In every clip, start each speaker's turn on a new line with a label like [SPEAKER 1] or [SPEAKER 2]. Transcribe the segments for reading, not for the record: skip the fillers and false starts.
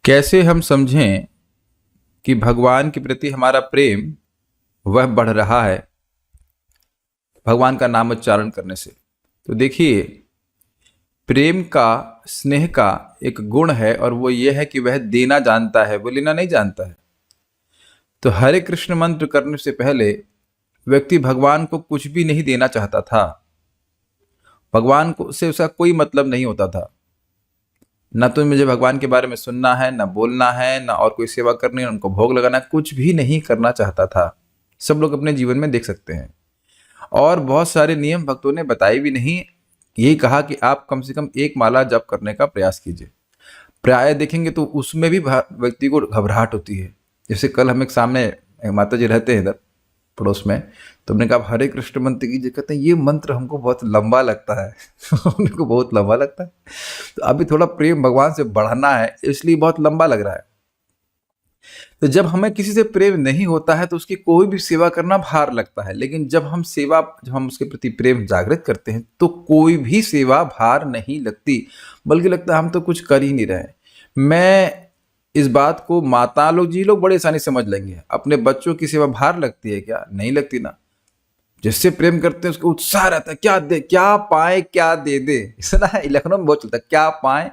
[SPEAKER 1] कैसे हम समझें कि भगवान के प्रति हमारा प्रेम वह बढ़ रहा है भगवान का नाम उच्चारण करने से। तो देखिए, प्रेम का, स्नेह का एक गुण है और वो ये है कि वह देना जानता है, वो लेना नहीं जानता है। तो हरे कृष्ण मंत्र करने से पहले व्यक्ति भगवान को कुछ भी नहीं देना चाहता था। भगवान को से उसका कोई मतलब नहीं होता था। न तो मुझे भगवान के बारे में सुनना है, न बोलना है, न और कोई सेवा करनी है, उनको भोग लगाना, कुछ भी नहीं करना चाहता था। सब लोग अपने जीवन में देख सकते हैं। और बहुत सारे नियम भक्तों ने बताए भी नहीं। यही कहा कि आप कम से कम एक माला जप करने का प्रयास कीजिए। प्राय देखेंगे तो उसमें भी व्यक्ति को घबराहट होती है। जैसे कल हम एक सामने माता जी रहते हैं इधर पड़ोस में, तो हमने कहा हरे कृष्ण मंत्र कीजिए। कहते हैं ये मंत्र हमको बहुत लंबा लगता है उनको बहुत लंबा लगता है। तो अभी थोड़ा प्रेम भगवान से बढ़ाना है, इसलिए बहुत लंबा लग रहा है। तो जब हमें किसी से प्रेम नहीं होता है तो उसकी कोई भी सेवा करना भार लगता है। लेकिन जब हम उसके प्रति प्रेम जागृत करते हैं तो कोई भी सेवा भार नहीं लगती, बल्कि लगता है हम तो कुछ कर ही नहीं रहे। मैं इस बात को माता लोग जी लोग बड़े आसानी समझ लेंगे। अपने बच्चों की सेवा भार लगती है क्या? नहीं लगती ना। जिससे प्रेम करते हैं उसको उत्साह रहता है, क्या दे, क्या पाए, क्या दे दे। सुना है, लखनऊ में बहुत चलता है, क्या पाए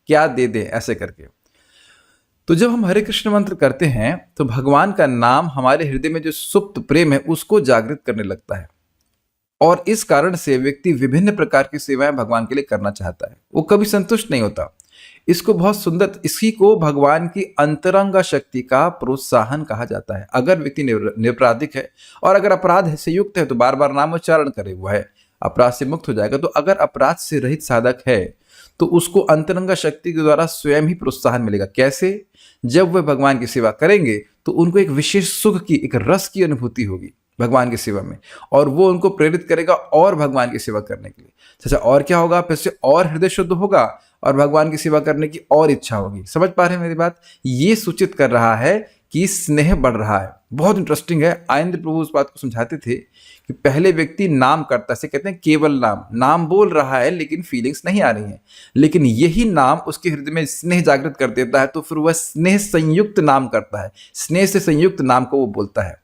[SPEAKER 1] क्या दे दे, ऐसे करके। तो जब हम हरे कृष्ण मंत्र करते हैं तो भगवान का नाम हमारे हृदय में जो सुप्त प्रेम है उसको जागृत करने लगता है। और इस कारण से व्यक्ति विभिन्न प्रकार की सेवाएं भगवान के लिए करना चाहता है। वो कभी संतुष्ट नहीं होता। इसको बहुत सुंदर, इसी को भगवान की अंतरंगा शक्ति का प्रोत्साहन कहा जाता है। अगर व्यक्ति निरपराधिक है और अगर अपराध से युक्त है तो बार बार नाम उच्चारण करे, वो है अपराध से मुक्त हो जाएगा। तो अगर अपराध से रहित साधक है तो उसको अंतरंगा शक्ति के द्वारा स्वयं ही प्रोत्साहन मिलेगा। कैसे? जब वह भगवान की सेवा करेंगे तो उनको एक विशेष सुख की, एक रस की अनुभूति होगी भगवान की सेवा में, और वो उनको प्रेरित करेगा और भगवान की सेवा करने के लिए। अच्छा, और क्या होगा? फिर से और हृदय शुद्ध होगा और भगवान की सेवा करने की और इच्छा होगी। समझ पा रहे हैं मेरी बात? ये सूचित कर रहा है कि स्नेह बढ़ रहा है। बहुत इंटरेस्टिंग है। आनंद प्रभु उस बात को समझाते थे कि पहले व्यक्ति नाम करता है, कहते हैं केवल नाम बोल रहा है लेकिन फीलिंग्स नहीं आ रही हैं, लेकिन यही नाम उसके हृदय में स्नेह जागृत कर देता है। तो फिर वह स्नेह संयुक्त नाम करता है, स्नेह से संयुक्त नाम को वो बोलता है।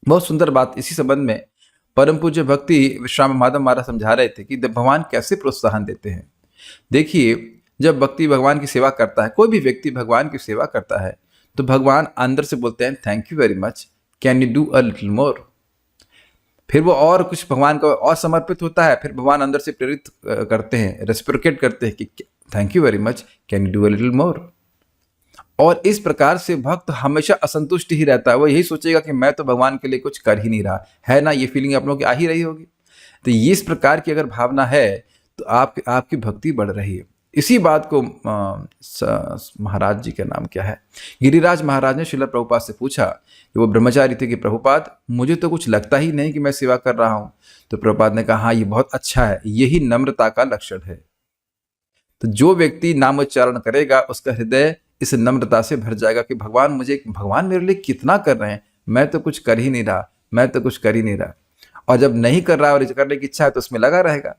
[SPEAKER 1] बहुत सुंदर बात इसी संबंध में परम पूज्य भक्ति विश्राम माधव महाराज समझा रहे थे कि भगवान कैसे प्रोत्साहन देते हैं। देखिए, जब भक्ति भगवान की सेवा करता है, कोई भी व्यक्ति भगवान की सेवा करता है, तो भगवान अंदर से बोलते हैं thank you very much, can you do a little more. फिर वो और कुछ भगवान को और समर्पित होता है। फिर भगवान अंदर से प्रेरित करते हैं, रेसिप्रोकेट करते हैं कि thank you very much, can you do a little more. और इस प्रकार से भक्त हमेशा असंतुष्ट ही रहता है। वो यही सोचेगा कि मैं तो भगवान के लिए कुछ कर ही नहीं रहा है ना। ये फीलिंग आप लोगों की आ ही रही होगी। तो ये इस प्रकार की अगर भावना है तो आपकी भक्ति बढ़ रही है। इसी बात को महाराज जी का नाम क्या है, गिरिराज महाराज ने श्रील प्रभुपाद से पूछा कि वो ब्रह्मचारी थे कि प्रभुपाद मुझे तो कुछ लगता ही नहीं कि मैं सेवा कर रहा हूँ। तो प्रभुपाद ने कहा हाँ, ये बहुत अच्छा है, यही नम्रता का लक्षण है। तो जो व्यक्ति नाम उच्चारण करेगा उसका हृदय इस नम्रता से भर जाएगा कि भगवान मेरे लिए कितना कर रहे हैं, मैं तो कुछ कर ही नहीं रहा, मैं तो कुछ कर ही नहीं रहा। और जब नहीं कर रहा और करने की इच्छा है तो उसमें लगा रहेगा।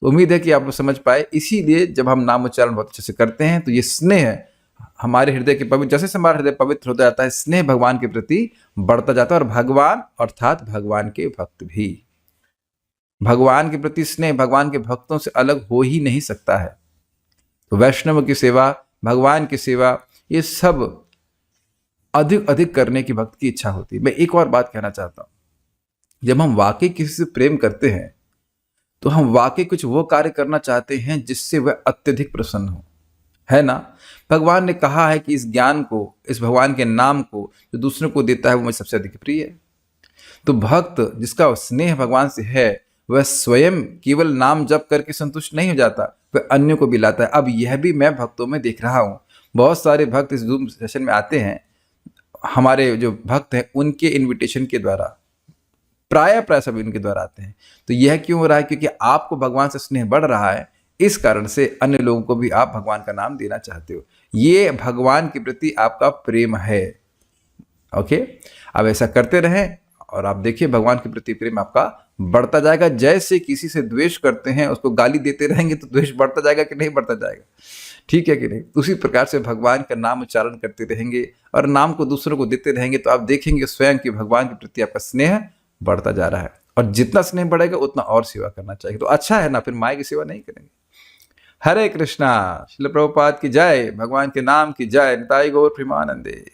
[SPEAKER 1] तो उम्मीद है कि आप लोग समझ पाए। इसीलिए जब हम नाम उच्चारण बहुत अच्छे से करते हैं तो ये स्नेह हमारे हृदय के पवित्र, जैसे हमारा हृदय पवित्र होता जाता है, स्नेह भगवान के प्रति बढ़ता जाता है। और भगवान अर्थात भगवान के भक्त भी, भगवान के प्रति स्नेह भगवान के भक्तों से अलग हो ही नहीं सकता है। तो वैष्णव की सेवा, भगवान की सेवा, ये सब अधिक अधिक करने की भक्त की इच्छा होती है। मैं एक और बात कहना चाहता हूं, जब हम वाकई किसी से प्रेम करते हैं तो हम वाकई कुछ वो कार्य करना चाहते हैं जिससे वह अत्यधिक प्रसन्न हो, है ना। भगवान ने कहा है कि इस ज्ञान को, इस भगवान के नाम को जो दूसरों को देता है वो मुझे सबसे अधिक प्रिय है। तो भक्त जिसका स्नेह भगवान से है वह स्वयं केवल नाम जप करके संतुष्ट नहीं हो जाता, वह अन्यों को भी लाता है। अब यह भी मैं भक्तों में देख रहा हूँ। बहुत सारे भक्त इस जूम सेशन में आते हैं, हमारे जो भक्त हैं उनके इनविटेशन के द्वारा, प्राय सभी उनके द्वारा आते हैं। तो यह क्यों हो रहा है? क्योंकि आपको भगवान से स्नेह बढ़ रहा है, इस कारण से अन्य लोगों को भी आप भगवान का नाम देना चाहते हो। ये भगवान के प्रति आपका प्रेम है। ओके, अब ऐसा करते रहें और आप देखिए भगवान के प्रति प्रेम आपका बढ़ता जाएगा। जैसे किसी से द्वेष करते हैं, उसको गाली देते रहेंगे तो द्वेष बढ़ता जाएगा कि नहीं बढ़ता जाएगा? ठीक है कि नहीं? उसी प्रकार से भगवान का नाम उच्चारण करते रहेंगे और नाम को दूसरों को देते रहेंगे तो आप देखेंगे स्वयं कि भगवान के प्रति आपका स्नेह बढ़ता जा रहा है। और जितना स्नेह बढ़ेगा उतना और सेवा करना चाहिए। तो अच्छा है ना, फिर माँ की सेवा नहीं करेंगे। हरे कृष्णा। श्रील प्रभुपाद की जय। भगवान के नाम की जय। निताई गौर प्रेमानंदे।